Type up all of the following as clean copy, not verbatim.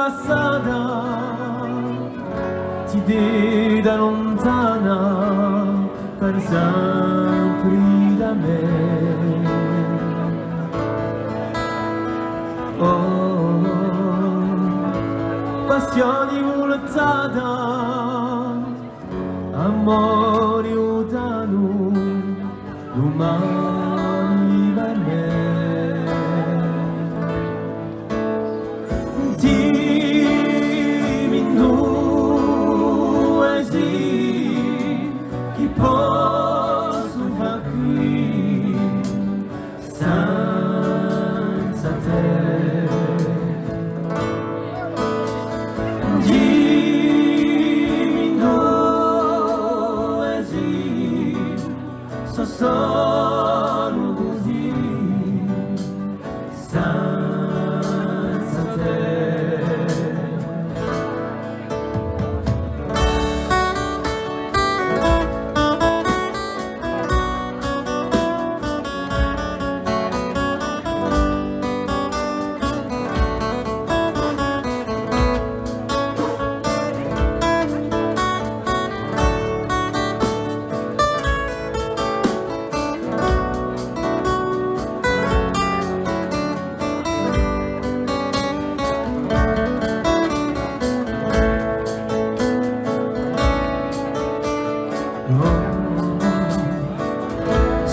passata ti dei da lontana per sempre da me. Oh, passioni volata, amore utano, domani per me. Dimmi dove sei, chi posso fare qui senza te. Dimmi dove sei, so solo così senza te.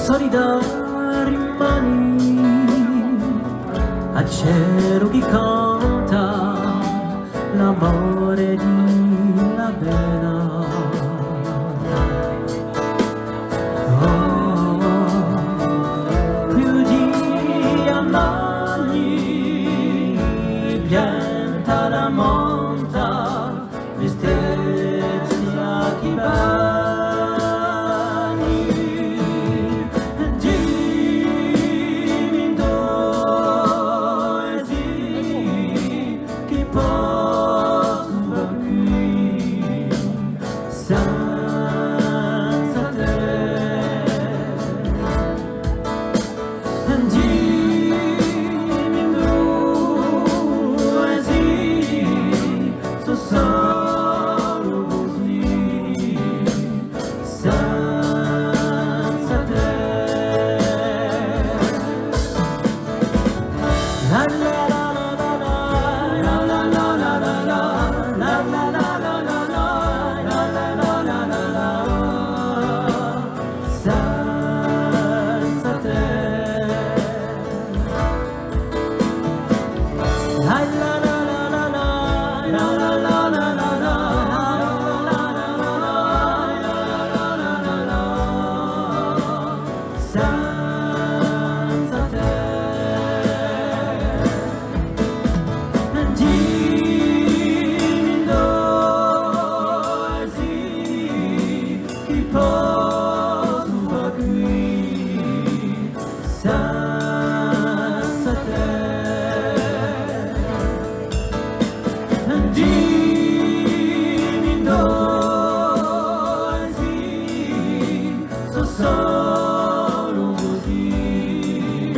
Solidari mani a cielo che canta l'amore di la pena. Oh, più di amani pianta la monta tristezza chi va. Dimmi dove sei, so solo così.